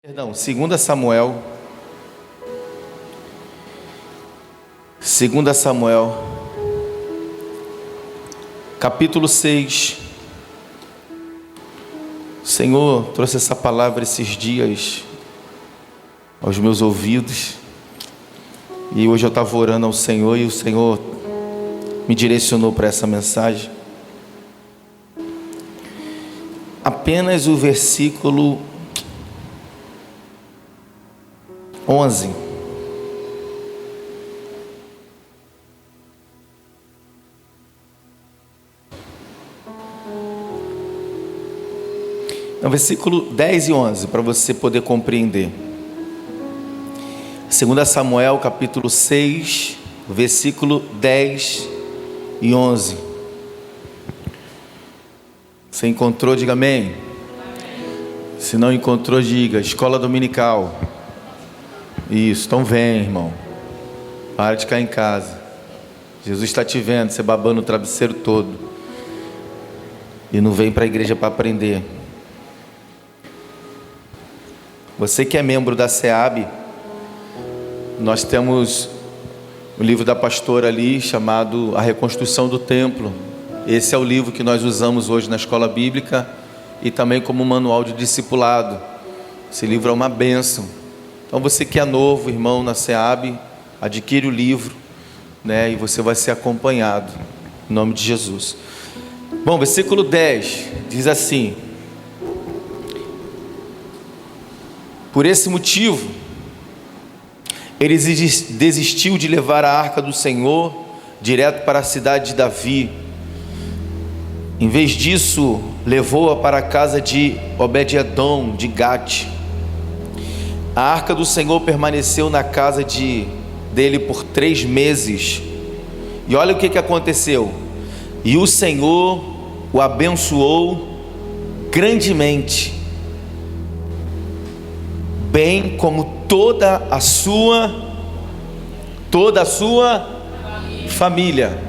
Perdão, 2 Samuel, capítulo 6. O Senhor trouxe essa palavra esses dias aos meus ouvidos, e hoje eu estava orando ao Senhor e o Senhor me direcionou para essa mensagem. Apenas o versículo 11. No versículo 10 e 11, para você poder compreender. 2 Samuel, capítulo 6, versículo 10 e 11. Você encontrou, diga amém. Se não encontrou, diga escola dominical. Isso, então vem, irmão. Para de ficar em casa. Jesus está te vendo, você babando o travesseiro todo. E não vem para a igreja para aprender. Você que é membro da SEAB, nós temos o livro da pastora ali, chamado A Reconstrução do Templo. Esse é o livro que nós usamos hoje na escola bíblica e também como manual de discipulado. Esse livro é uma bênção. Então você que é novo, irmão, na SEAB, adquire o livro, né, e você vai ser acompanhado, em nome de Jesus. Bom, versículo 10, diz assim: por esse motivo, ele desistiu de levar a arca do Senhor direto para a cidade de Davi. Em vez disso, levou-a para a casa de Obed-edom, de Gate. A arca do Senhor permaneceu na casa dele por 3 meses. E olha o que aconteceu. E o Senhor o abençoou grandemente, bem como toda a sua família.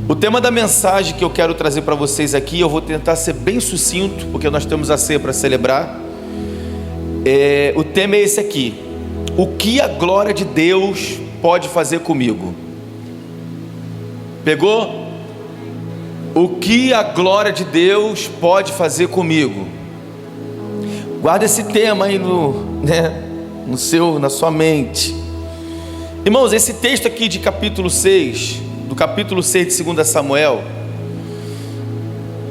O tema da mensagem que eu quero trazer para vocês aqui, eu vou tentar ser bem sucinto, porque nós temos a ceia para celebrar. O tema é esse aqui: o que a glória de Deus pode fazer comigo? Pegou? O que a glória de Deus pode fazer comigo? Guarda esse tema aí na sua mente. Irmãos, esse texto aqui de capítulo 6, do capítulo 6 de 2 Samuel,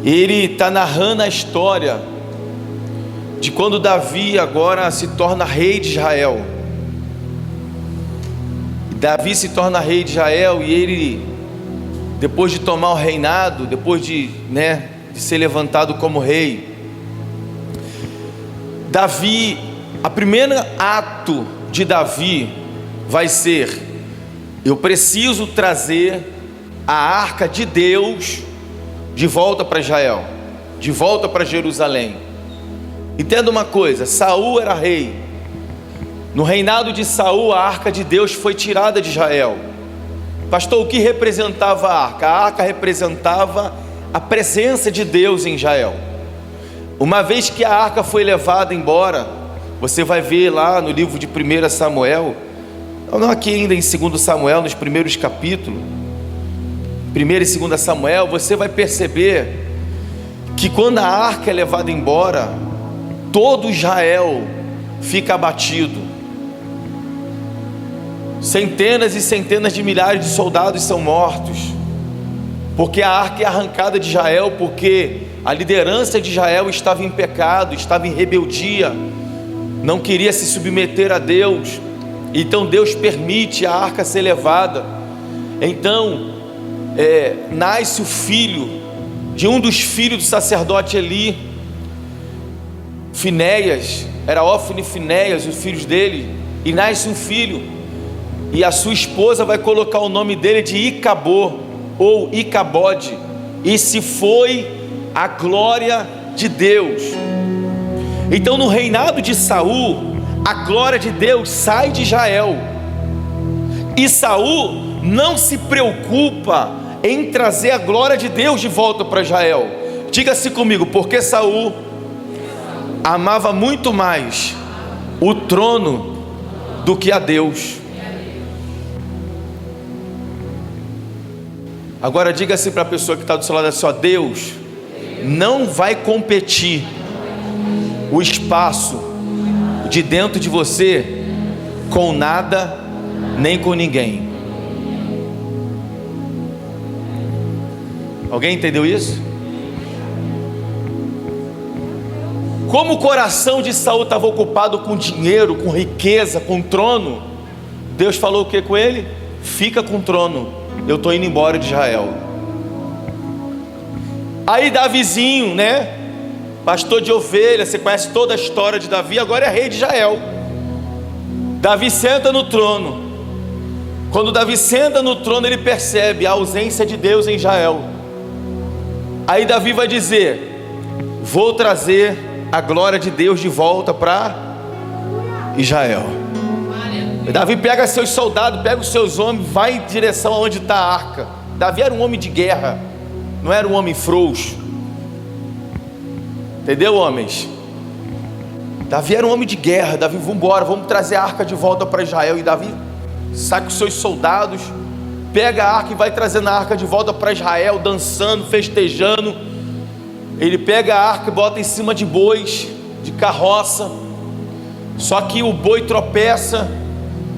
ele está narrando a história de quando Davi agora se torna rei de Israel. Davi se torna rei de Israel e ele, depois de tomar o reinado, depois de ser levantado como rei, Davi, a primeiro ato de Davi vai ser: eu preciso trazer a arca de Deus de volta para Israel, de volta para Jerusalém. Entenda uma coisa: Saul era rei. No reinado de Saul, a arca de Deus foi tirada de Israel. Pastor, o que representava a arca? A arca representava a presença de Deus em Israel. Uma vez que a arca foi levada embora, você vai ver lá no livro de 1 Samuel, não aqui ainda em 2 Samuel, nos primeiros capítulos, 1 e 2 Samuel, você vai perceber que quando a arca é levada embora, todo Israel fica abatido. Centenas e centenas de milhares de soldados são mortos, porque a arca é arrancada de Israel, porque a liderança de Israel estava em pecado, estava em rebeldia, não queria se submeter a Deus. Então Deus permite a arca ser levada. Então nasce o filho de um dos filhos do sacerdote Eli, Finéias, era Ofni e Finéias, os filhos dele, e nasce um filho, e a sua esposa vai colocar o nome dele de Icabô, ou Icabode, e se foi a glória de Deus. Então no reinado de Saul, a glória de Deus sai de Israel, e Saul não se preocupa em trazer a glória de Deus de volta para Israel. Diga-se comigo: porque Saul amava muito mais o trono do que a Deus. Agora diga assim para a pessoa que está do seu lado assim, ó, Deus não vai competir o espaço de dentro de você com nada nem com ninguém. Alguém entendeu isso? Como o coração de Saul estava ocupado com dinheiro, com riqueza, com trono, Deus falou o que com ele? Fica com o trono, eu estou indo embora de Israel. Aí Davizinho, né, pastor de ovelhas, você conhece toda a história de Davi, agora é rei de Israel. Davi senta no trono. Quando Davi senta no trono, ele percebe a ausência de Deus em Israel. Aí Davi vai dizer: vou trazer a glória de Deus de volta para Israel. Davi pega seus soldados, pega os seus homens, vai em direção aonde está a arca. Davi era um homem de guerra, não era um homem frouxo. Entendeu, homens? Davi era um homem de guerra. Davi, vamos embora, vamos trazer a arca de volta para Israel. E Davi sai com seus soldados, pega a arca e vai trazendo a arca de volta para Israel, dançando, festejando. Ele pega a arca e bota em cima de bois, de carroça. Só que o boi tropeça.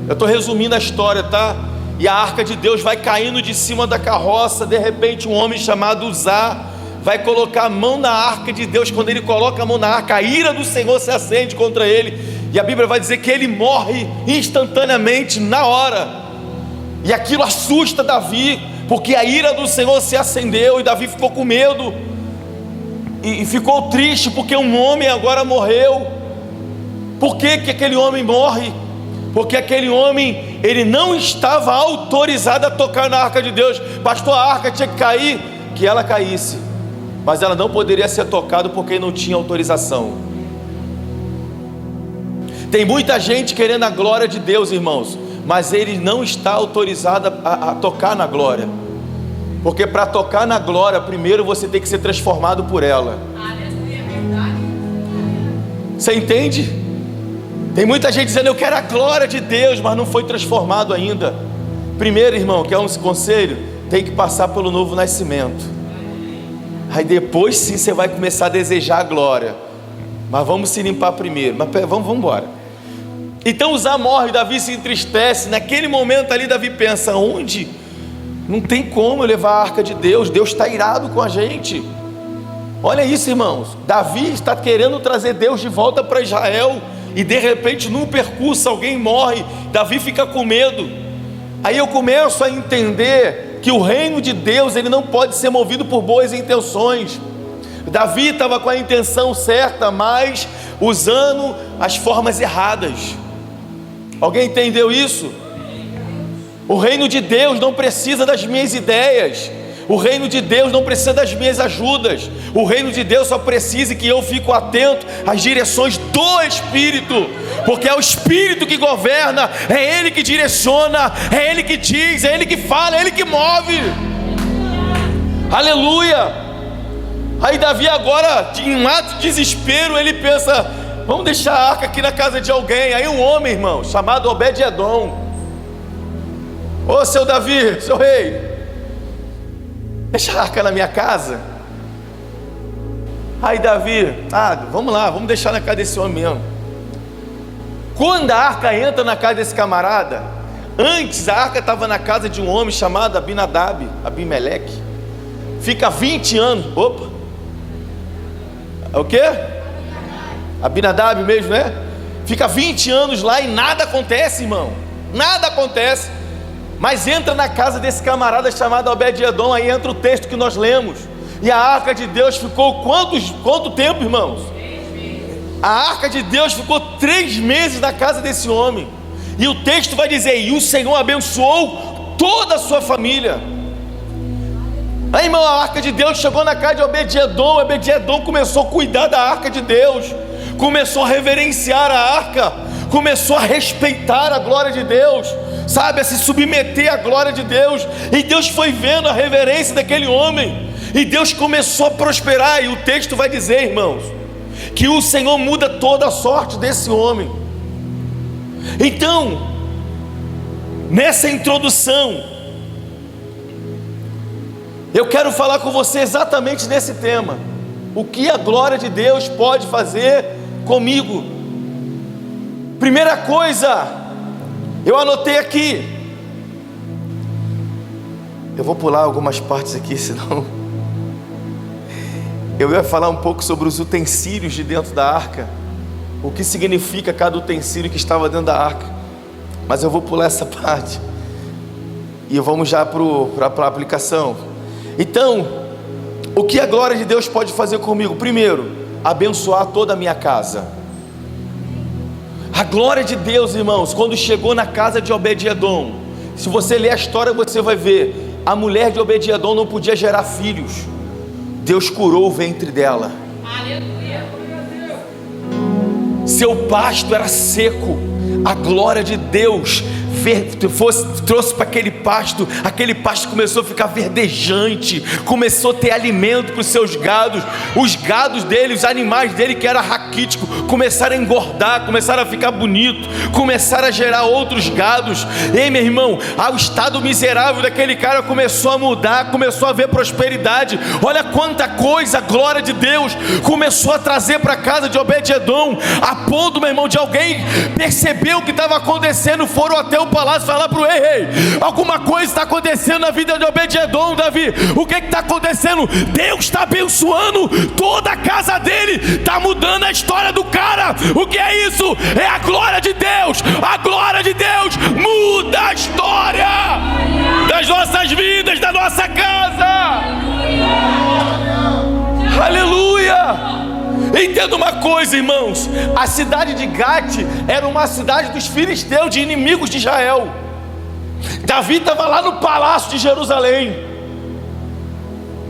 Eu estou resumindo a história, tá? E a arca de Deus vai caindo de cima da carroça. De repente um homem chamado Uzá vai colocar a mão na arca de Deus. Quando ele coloca a mão na arca, a ira do Senhor se acende contra ele. E a Bíblia vai dizer que ele morre instantaneamente, na hora. E aquilo assusta Davi, porque a ira do Senhor se acendeu. E Davi ficou com medo e ficou triste, porque um homem agora morreu. Por que que aquele homem morre? Porque aquele homem, ele não estava autorizado a tocar na arca de Deus. Pastor, a arca tinha que cair, que ela caísse, mas ela não poderia ser tocada porque não tinha autorização. Tem muita gente querendo a glória de Deus, irmãos, mas ele não está autorizado a tocar na glória. Porque para tocar na glória, primeiro você tem que ser transformado por ela. Você entende? Tem muita gente dizendo, eu quero a glória de Deus, mas não foi transformado ainda. Primeiro, irmão, quer um conselho? Tem que passar pelo novo nascimento. Aí depois sim você vai começar a desejar a glória. Mas vamos se limpar primeiro. Mas vamos embora. Então Uzá morre, Davi se entristece. Naquele momento ali Davi pensa, onde? Não tem como levar a arca de Deus. Deus está irado com a gente. Olha isso, irmãos. Davi está querendo trazer Deus de volta para Israel. E de repente num percurso alguém morre. Davi fica com medo. Aí eu começo a entender que o reino de Deus, ele não pode ser movido por boas intenções. Davi estava com a intenção certa, mas usando as formas erradas. Alguém entendeu isso? O reino de Deus não precisa das minhas ideias. O reino de Deus não precisa das minhas ajudas. O reino de Deus só precisa que eu fico atento às direções do Espírito, porque é o Espírito que governa, é Ele que direciona, é Ele que diz, é Ele que fala, é Ele que move. Aleluia. Aí Davi agora, em um ato de desespero, ele pensa, vamos deixar a arca aqui na casa de alguém. Aí um homem, irmão, chamado Obed-Edom: ô seu Davi, seu rei, deixa a arca na minha casa. Aí Davi, vamos lá, vamos deixar na casa desse homem mesmo. Quando a arca entra na casa desse camarada, antes a arca estava na casa de um homem chamado Abimeleque. Fica 20 anos, o quê? Abinadab mesmo, né? Fica 20 anos lá e nada acontece, irmão. Nada acontece. Mas entra na casa desse camarada chamado Obed-Edom. Aí entra o texto que nós lemos. E a arca de Deus ficou quanto tempo, irmãos? 3 meses. A arca de Deus ficou 3 meses na casa desse homem. E o texto vai dizer, e o Senhor abençoou toda a sua família. Aí, irmão, a arca de Deus chegou na casa de Obed-Edom. Obed-Edom começou a cuidar da arca de Deus, começou a reverenciar a arca, começou a respeitar a glória de Deus, sabe, a se submeter à glória de Deus. E Deus foi vendo a reverência daquele homem, e Deus começou a prosperar. E o texto vai dizer, irmãos, que o Senhor muda toda a sorte desse homem. Então, nessa introdução, eu quero falar com você exatamente nesse tema: o que a glória de Deus pode fazer comigo. Primeira coisa, eu anotei aqui. Eu vou pular algumas partes aqui, senão eu ia falar um pouco sobre os utensílios de dentro da arca, o que significa cada utensílio que estava dentro da arca, mas eu vou pular essa parte e vamos já para a aplicação. Então, o que a glória de Deus pode fazer comigo? Primeiro, abençoar toda a minha casa. A glória de Deus, irmãos, quando chegou na casa de Obed-edom, se você ler a história, você vai ver, a mulher de Obed-edom não podia gerar filhos. Deus curou o ventre dela. Aleluia. Seu pasto era seco. A glória de Deus trouxe para aquele pasto começou a ficar verdejante, começou a ter alimento para os seus gados. Os gados dele, os animais dele que era raquítico, começaram a engordar, começaram a ficar bonito, começaram a gerar outros gados. Ei, meu irmão, o estado miserável daquele cara começou a mudar, começou a ver prosperidade. Olha quanta coisa a glória de Deus começou a trazer para a casa de Obed-edom, a ponto, meu irmão, de alguém perceber o que estava acontecendo, foram até o palácio falar para o rei: alguma coisa está acontecendo na vida de Obed-edom, Davi. O que está acontecendo? Deus está abençoando toda a casa dele, está mudando a história do cara. O que é isso? É a glória de Deus. A glória de Deus muda a história das nossas vidas, da nossa casa. Aleluia. Entenda uma coisa, irmãos, a cidade de Gate era uma cidade dos filisteus, de inimigos de Israel. Davi estava lá no palácio de Jerusalém.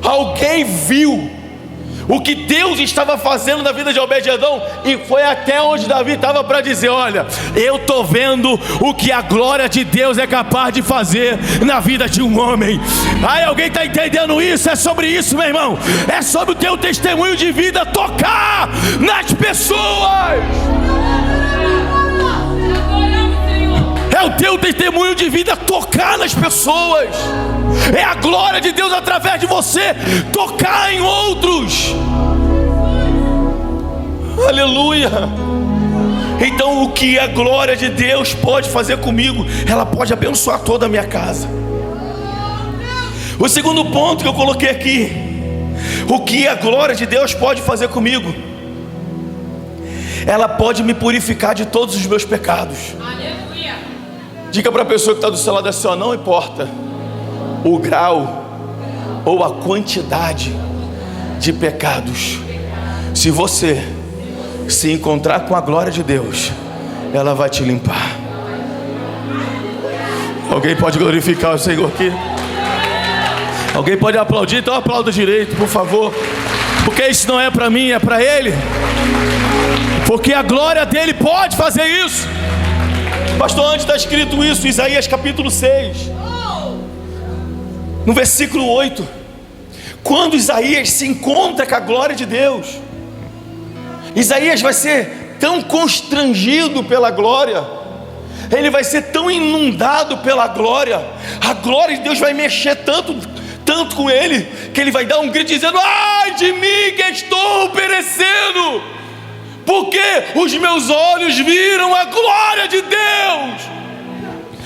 Alguém viu o que Deus estava fazendo na vida de Obed-edom e foi até onde Davi estava para dizer: olha, eu estou vendo o que a glória de Deus é capaz de fazer na vida de um homem. Aí, alguém está entendendo isso? É sobre isso, meu irmão. É sobre o teu testemunho de vida tocar nas pessoas. É o teu testemunho de vida tocar nas pessoas. É a glória de Deus através de você tocar em outros. Aleluia. Então, o que a glória de Deus pode fazer comigo? Ela pode abençoar toda a minha casa. O segundo ponto que eu coloquei aqui: o que a glória de Deus pode fazer comigo? Ela pode me purificar de todos os meus pecados. Aleluia. Diga para a pessoa que está do seu lado assim: ó, não importa o grau ou a quantidade de pecados, se você se encontrar com a glória de Deus, ela vai te limpar. Alguém pode glorificar o Senhor aqui? Alguém pode aplaudir? Então aplauda direito, por favor, porque isso não é para mim, é para Ele, porque a glória dele pode fazer isso. Pastor, onde está escrito isso? Isaías capítulo 6, no versículo 8. Quando Isaías se encontra com a glória de Deus, Isaías vai ser tão constrangido pela glória, ele vai ser tão inundado pela glória, a glória de Deus vai mexer tanto com ele, que ele vai dar um grito dizendo: ai de mim que estou perecendo, porque os meus olhos viram a glória de Deus.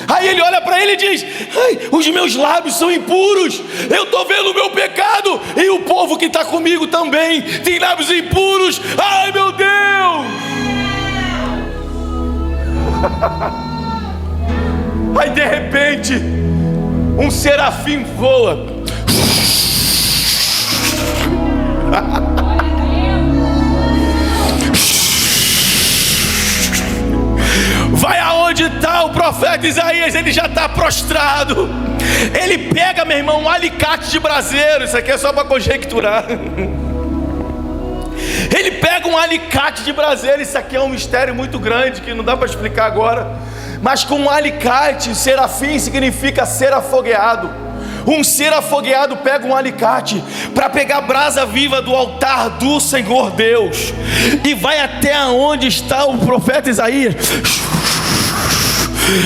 Aí ele olha para ele e diz: ai, os meus lábios são impuros, eu estou vendo o meu pecado, e o povo que está comigo também tem lábios impuros. Ai meu Deus. Aí de repente um serafim voa. Vai aonde está o profeta Isaías, ele já está prostrado. Ele pega, meu irmão, um alicate de braseiro. Isso aqui é só para conjecturar. Ele pega um alicate de braseiro. Isso aqui é um mistério muito grande que não dá para explicar agora. Mas com um alicate, serafim significa ser afogueado. Um ser afogueado pega um alicate para pegar a brasa viva do altar do Senhor Deus e vai até onde está o profeta Isaías.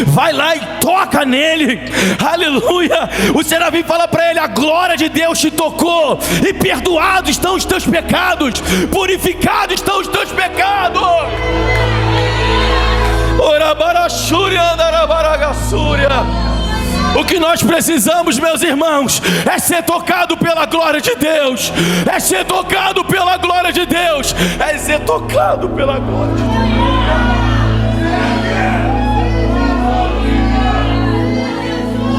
vai lá e toca nele, aleluia. O serafim fala para ele: a glória de Deus te tocou, e perdoados estão os teus pecados, purificados estão os teus pecados. O que nós precisamos, meus irmãos, é ser tocado pela glória de Deus, é ser tocado pela glória de Deus, é ser tocado pela glória de Deus.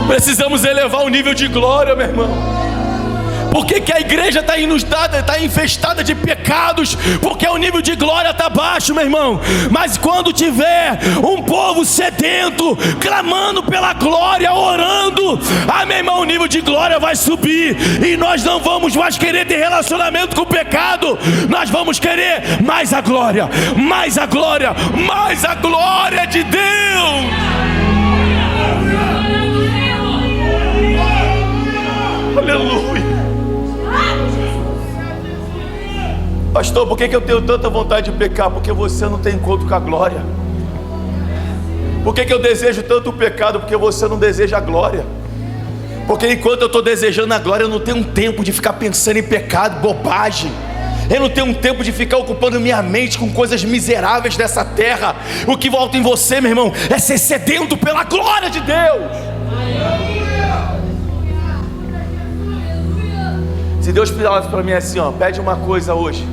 Precisamos elevar o nível de glória, meu irmão. Por que a igreja está infestada de pecados? Porque o nível de glória está baixo, meu irmão. Mas quando tiver um povo sedento, clamando pela glória, orando, meu irmão, o nível de glória vai subir. E nós não vamos mais querer ter relacionamento com o pecado. Nós vamos querer mais a glória, mais a glória, mais a glória de Deus. Aleluia. Pastor, por que eu tenho tanta vontade de pecar? Porque você não tem encontro com a glória. Por que eu desejo tanto o pecado? Porque você não deseja a glória. Porque enquanto eu estou desejando a glória, eu não tenho um tempo de ficar pensando em pecado, bobagem. Eu não tenho um tempo de ficar ocupando minha mente com coisas miseráveis dessa terra. O que volta em você, meu irmão, é ser sedento pela glória de Deus. Se Deus falasse para mim assim, pede uma coisa hoje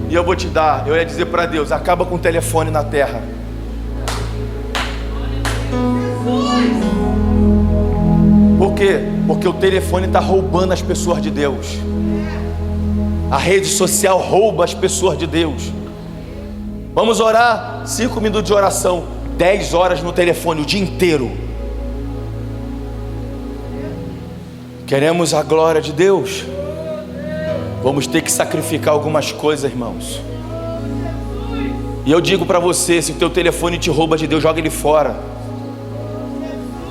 e eu vou te dar, eu ia dizer para Deus: acaba com o telefone na terra. Por quê? Porque o telefone está roubando as pessoas de Deus. A rede social rouba as pessoas de Deus. Vamos orar 5 minutos de oração, 10 horas no telefone o dia inteiro. Queremos a glória de Deus? Vamos ter que sacrificar algumas coisas, irmãos. E eu digo para você: se o teu telefone te rouba de Deus, joga ele fora.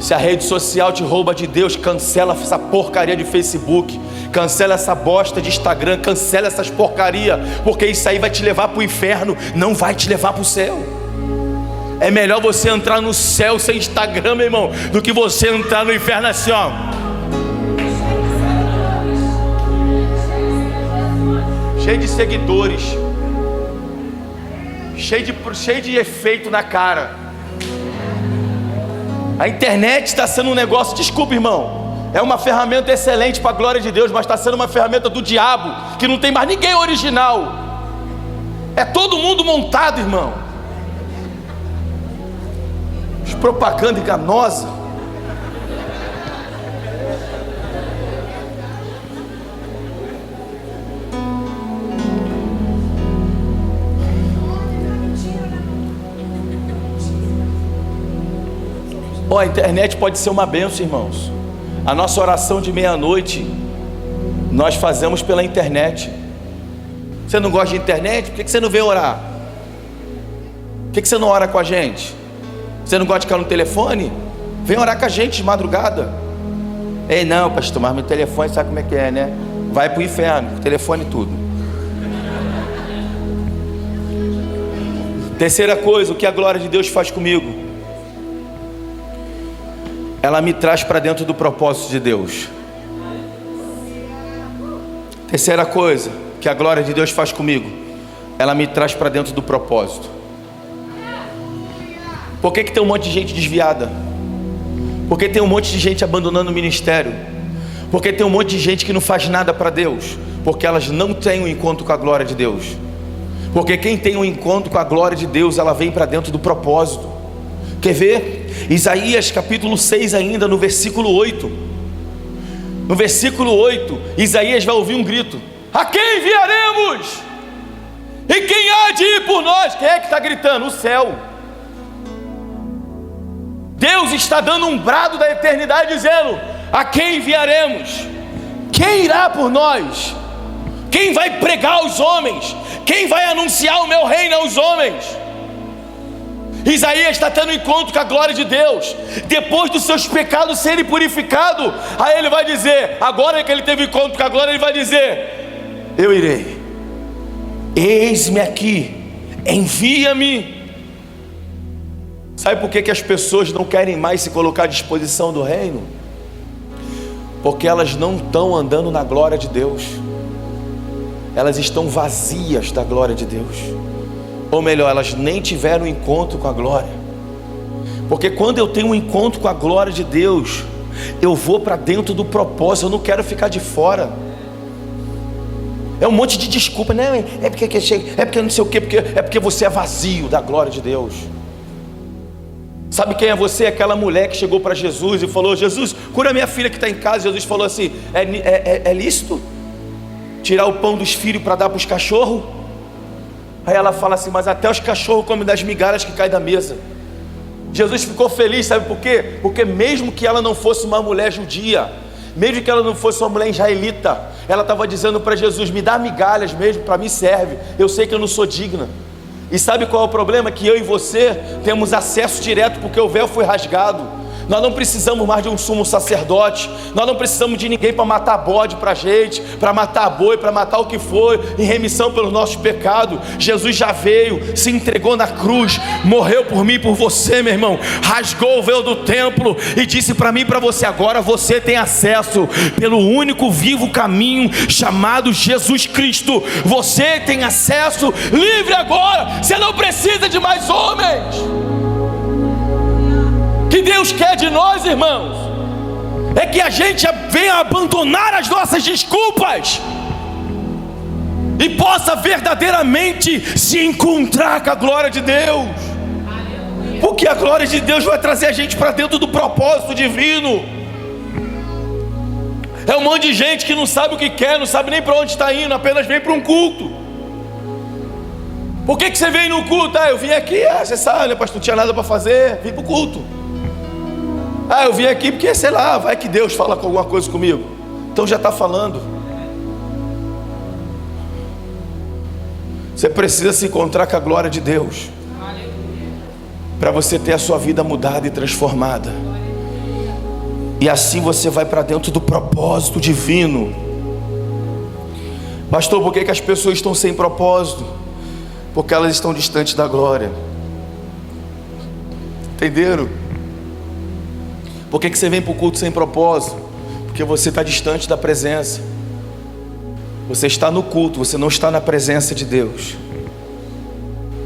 Se a rede social te rouba de Deus, cancela essa porcaria de Facebook, cancela essa bosta de Instagram, cancela essas porcaria, porque isso aí vai te levar para o inferno, não vai te levar para o céu. É melhor você entrar no céu sem Instagram, meu irmão, do que você entrar no inferno assim, cheio de seguidores, cheio de efeito na cara. A internet está sendo um negócio, desculpa, irmão, é uma ferramenta excelente para a glória de Deus, mas está sendo uma ferramenta do diabo, que não tem mais ninguém original. É todo mundo montado, irmão. Propaganda enganosa. A internet pode ser uma bênção, irmãos. A nossa oração de meia-noite nós fazemos pela internet. Você não gosta de internet? Por que você não vem orar? Por que você não ora com a gente? Você não gosta de ficar no telefone? Vem orar com a gente de madrugada. Ei, não, pastor, mas meu telefone sabe como é que é, né? Vai pro inferno, telefone e tudo. Terceira coisa, o que a glória de Deus faz comigo? Ela me traz para dentro do propósito de Deus. Terceira coisa que a glória de Deus faz comigo: ela me traz para dentro do propósito. Por que tem um monte de gente desviada? Por que tem um monte de gente abandonando o ministério? Por que tem um monte de gente que não faz nada para Deus? Porque elas não têm um encontro com a glória de Deus. Porque quem tem um encontro com a glória de Deus, ela vem para dentro do propósito. Quer ver? Isaías capítulo 6 ainda, no versículo 8. No versículo 8, Isaías vai ouvir um grito: a quem enviaremos? E quem há de ir por nós? Quem é que está gritando? O céu. Deus está dando um brado da eternidade dizendo: a quem enviaremos? Quem irá por nós? Quem vai pregar aos homens? Quem vai anunciar o meu reino aos homens? Isaías está tendo um encontro com a glória de Deus. Depois dos seus pecados serem purificados, aí ele vai dizer, agora que ele teve encontro com a glória, ele vai dizer: eu irei, eis-me aqui, envia-me. Sabe por que as pessoas não querem mais se colocar à disposição do reino? Porque elas não estão andando na glória de Deus. Elas estão vazias da glória de Deus. Ou melhor, elas nem tiveram encontro com a glória. Porque quando eu tenho um encontro com a glória de Deus, eu vou para dentro do propósito. Eu não quero ficar de fora. É um monte de desculpa, né? É porque não sei o quê, é porque você é vazio da glória de Deus. Sabe quem é você? Aquela mulher que chegou para Jesus e falou: Jesus, cura minha filha que está em casa. Jesus falou assim: é lícito tirar o pão dos filhos para dar para os cachorros? Aí ela fala assim: mas até os cachorros comem das migalhas que caem da mesa. Jesus ficou feliz, sabe por quê? Porque mesmo que ela não fosse uma mulher judia, mesmo que ela não fosse uma mulher israelita, ela estava dizendo para Jesus: me dá migalhas mesmo, para mim serve, eu sei que eu não sou digna. E sabe qual é o problema? Que eu e você temos acesso direto, porque o véu foi rasgado. Nós não precisamos mais de um sumo sacerdote. Nós não precisamos de ninguém para matar bode para a gente, para matar boi, para matar o que for, em remissão pelos nossos pecados. Jesus já veio, se entregou na cruz, morreu por mim e por você, meu irmão. Rasgou o véu do templo e disse para mim e para você: agora você tem acesso pelo único vivo caminho chamado Jesus Cristo. Você tem acesso livre agora. Você não precisa de mais homens. Que Deus quer de nós, irmãos, é que a gente venha abandonar as nossas desculpas e possa verdadeiramente se encontrar com a glória de Deus. Porque a glória de Deus vai trazer a gente para dentro do propósito divino. É um monte de gente que não sabe o que quer, não sabe nem para onde está indo, apenas vem para um culto. Por que você veio no culto? Eu vim aqui, você sabe, né, pastor, não tinha nada para fazer, vim para o culto. Eu vim aqui porque, sei lá, vai que Deus fala com alguma coisa comigo. Então já está falando. Você precisa se encontrar com a glória de Deus, para você ter a sua vida mudada e transformada. E assim você vai para dentro do propósito divino. Pastor, por que as pessoas estão sem propósito? Porque elas estão distantes da glória. Entenderam? Por que você vem para o culto sem propósito? Porque você está distante da presença. Você está no culto, você não está na presença de Deus.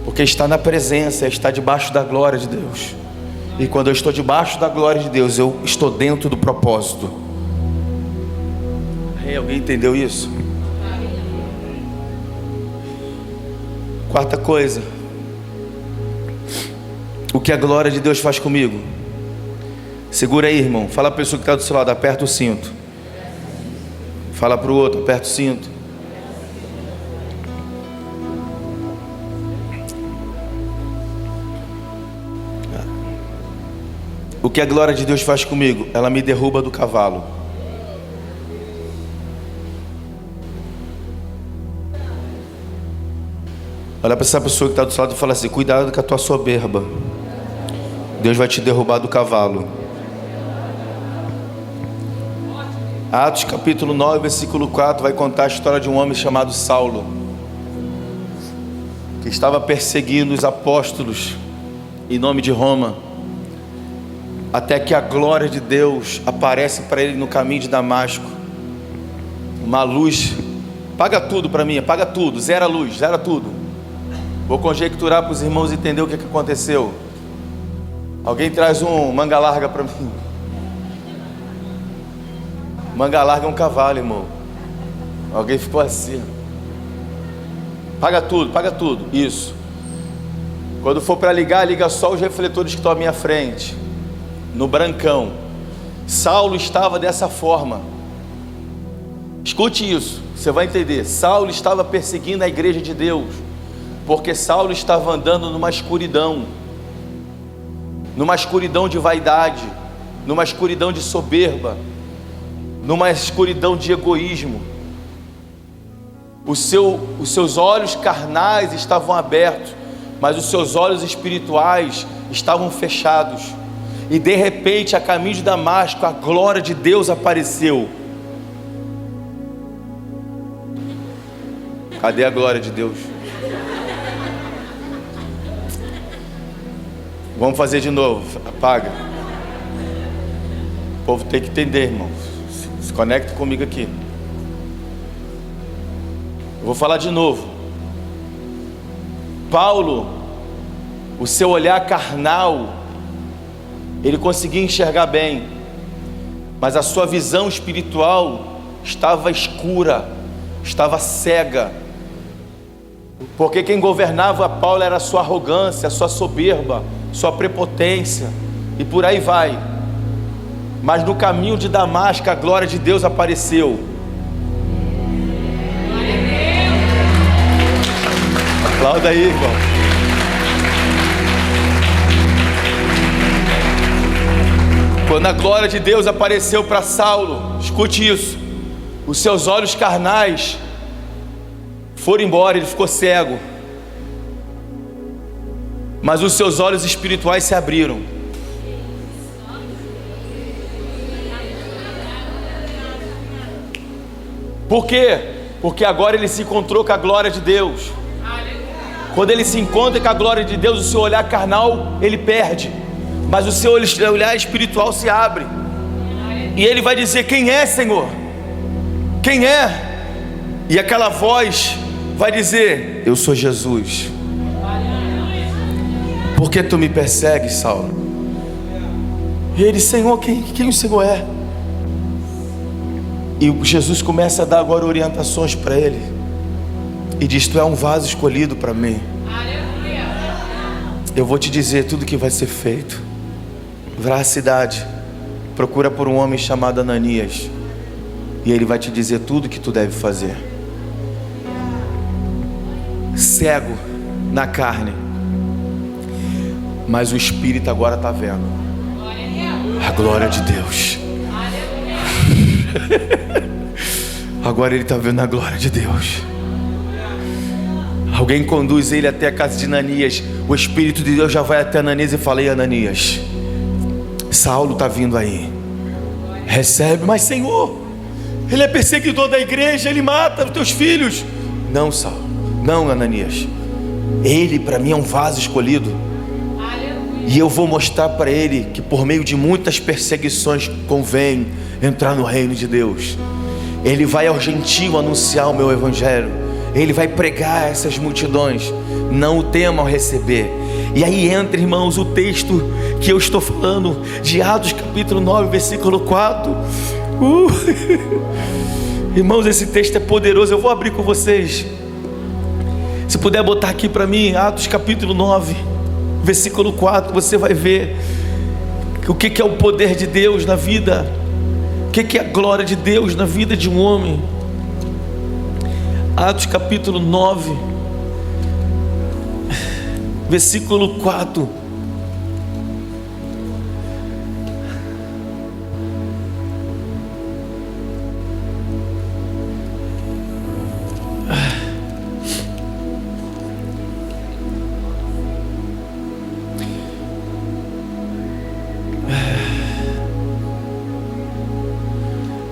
Porque estar na presença é estar debaixo da glória de Deus. E quando eu estou debaixo da glória de Deus, eu estou dentro do propósito. Alguém entendeu isso? Quarta coisa: o que a glória de Deus faz comigo? Segura aí, irmão. Fala para a pessoa que está do seu lado: aperta o cinto. Fala para o outro: aperta o cinto. O que a glória de Deus faz comigo? Ela me derruba do cavalo. Olha para essa pessoa que está do seu lado e fala assim: cuidado com a tua soberba. Deus vai te derrubar do cavalo. Atos capítulo 9, versículo 4 vai contar a história de um homem chamado Saulo, que estava perseguindo os apóstolos em nome de Roma, até que a glória de Deus aparece para ele no caminho de Damasco. Uma luz. Paga tudo para mim, paga tudo, zera a luz, zera tudo. Vou conjecturar para os irmãos entender o que aconteceu. Alguém traz um manga larga para mim. Manga larga é um cavalo, irmão. Alguém ficou assim. Paga tudo, isso. Quando for para ligar, liga só os refletores que estão à minha frente, no brancão. Saulo estava dessa forma. Escute isso, você vai entender. Saulo estava perseguindo a igreja de Deus, porque Saulo estava andando numa escuridão de vaidade, numa escuridão de soberba, numa escuridão de egoísmo. Os seus olhos carnais estavam abertos, mas os seus olhos espirituais estavam fechados. E de repente, a caminho de Damasco, a glória de Deus apareceu. Cadê a glória de Deus? Vamos fazer de novo. Apaga. O povo tem que entender, irmão. Se conecta comigo aqui. Eu vou falar de novo. Paulo, o seu olhar carnal, ele conseguia enxergar bem, mas a sua visão espiritual estava escura, estava cega, porque quem governava Paulo era a sua arrogância, a sua soberba, sua prepotência, e por aí vai. Mas no caminho de Damasco a glória de Deus apareceu. Aplauda aí, irmão. Quando a glória de Deus apareceu para Saulo, escute isso, os seus olhos carnais foram embora, ele ficou cego, mas os seus olhos espirituais se abriram. Por quê? Porque agora ele se encontrou com a glória de Deus. Quando ele se encontra com a glória de Deus, o seu olhar carnal ele perde, mas o seu olhar espiritual se abre, e ele vai dizer: quem é, Senhor? Quem é? E aquela voz vai dizer: eu sou Jesus. Por que tu me persegues, Saulo? E ele: Senhor, quem o Senhor é? E Jesus começa a dar agora orientações para ele, e diz: tu é um vaso escolhido para mim. Eu vou te dizer tudo que vai ser feito. Vá à cidade, procura por um homem chamado Ananias, e ele vai te dizer tudo que tu deve fazer. Cego na carne, mas o Espírito agora está vendo a glória de Deus. Agora ele está vendo a glória de Deus. Alguém conduz ele até a casa de Ananias. O Espírito de Deus já vai até Ananias e fala: ei, Ananias, Saulo está vindo aí, recebe. Mas Senhor, ele é perseguidor da igreja, ele mata os teus filhos. Não, Saulo, não, Ananias, ele para mim é um vaso escolhido, e eu vou mostrar para ele que por meio de muitas perseguições convém entrar no reino de Deus. Ele vai ao gentio anunciar o meu evangelho, ele vai pregar a essas multidões. Não o temam ao receber. E aí entra, irmãos, o texto que eu estou falando, de Atos capítulo 9, versículo 4. Irmãos, esse texto é poderoso. Eu vou abrir com vocês. Se puder botar aqui para mim, Atos capítulo 9, versículo 4, você vai ver o que é o poder de Deus na vida, o que é a glória de Deus na vida de um homem. Atos capítulo 9, versículo 4.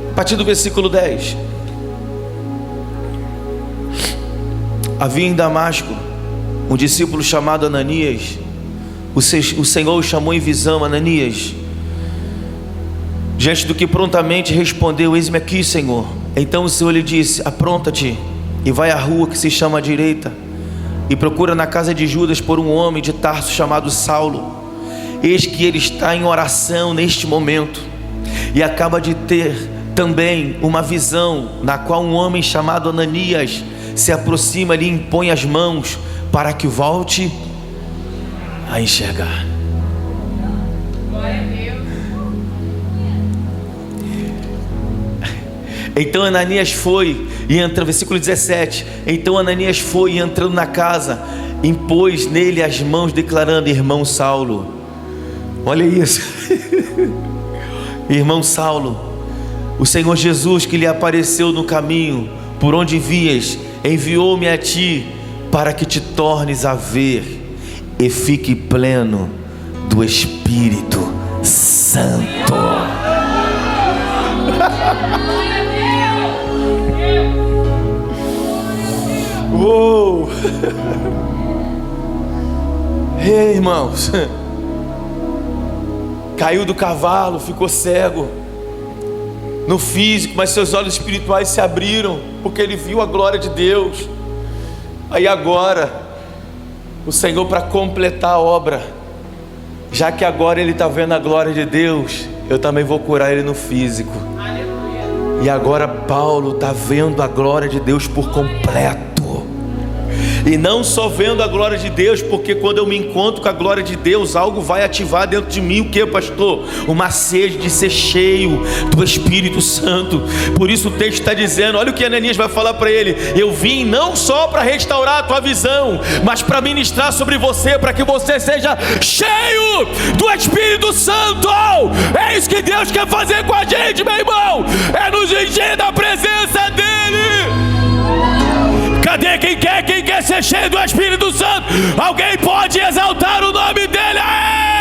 A partir do versículo 10. Havia em Damasco um discípulo chamado Ananias. O Senhor o chamou em visão: Ananias. Diante do que prontamente respondeu: eis-me aqui, Senhor. Então o Senhor lhe disse: apronta-te e vai à rua que se chama à direita, e procura na casa de Judas por um homem de Tarso chamado Saulo. Eis que ele está em oração neste momento, e acaba de ter também uma visão, na qual um homem chamado Ananias se aproxima e lhe impõe as mãos para que volte a enxergar. Glória a Deus. Então Ananias foi e entrou, versículo 17. Então Ananias foi e entrando na casa, impôs nele as mãos, declarando: irmão Saulo. Olha isso. Irmão Saulo, o Senhor Jesus, que lhe apareceu no caminho por onde vias, enviou-me a ti para que te tornes a ver e fique pleno do Espírito Santo. Uou! Ei, irmãos, caiu do cavalo, ficou cego no físico, mas seus olhos espirituais se abriram, porque ele viu a glória de Deus. Aí agora, o Senhor, para completar a obra, já que agora ele está vendo a glória de Deus, eu também vou curar ele no físico. Aleluia. E agora Paulo está vendo a glória de Deus por completo. E não só vendo a glória de Deus, porque quando eu me encontro com a glória de Deus, algo vai ativar dentro de mim. O que, pastor? Uma sede de ser cheio do Espírito Santo. Por isso o texto está dizendo, olha o que Ananias vai falar para ele: eu vim não só para restaurar a tua visão, mas para ministrar sobre você, para que você seja cheio do Espírito Santo. É isso que Deus quer fazer com a gente, meu irmão, é nos encher da presença dEle. Cadê quem quer ser cheio do Espírito Santo? Alguém pode exaltar o nome dEle?